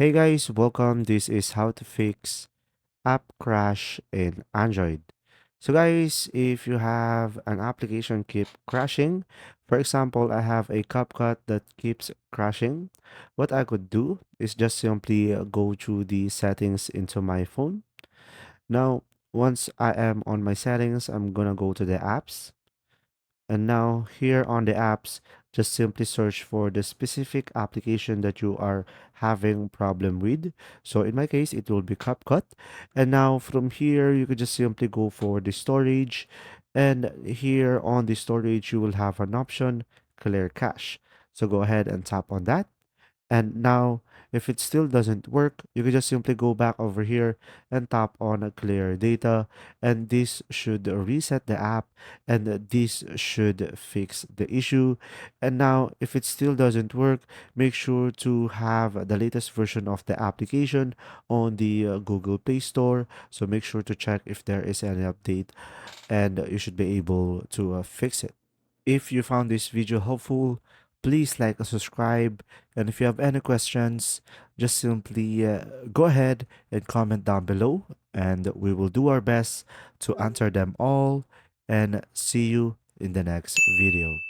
Hey guys, welcome. This is how to fix app crash in Android. So guys, if you have an application keep crashing, for example, I have a CapCut that keeps crashing, what I could do is just simply go through the settings into my phone. Now, once I am on my settings, I'm gonna go to the apps. And now here on the apps, just simply search for the specific application that you are having problem with. So in my case, it will be CapCut. And now from here, you could just simply go for the storage. And here on the storage, you will have an option, clear cache. So go ahead and tap on that. And now, if it still doesn't work, you can just simply go back over here and tap on clear data. And this should reset the app and this should fix the issue. And now, if it still doesn't work, make sure to have the latest version of the application on the Google Play Store. So make sure to check if there is any update and you should be able to fix it. If you found this video helpful, please like and subscribe. And if you have any questions, just simply go ahead and comment down below, and we will do our best to answer them all. And see you in the next video.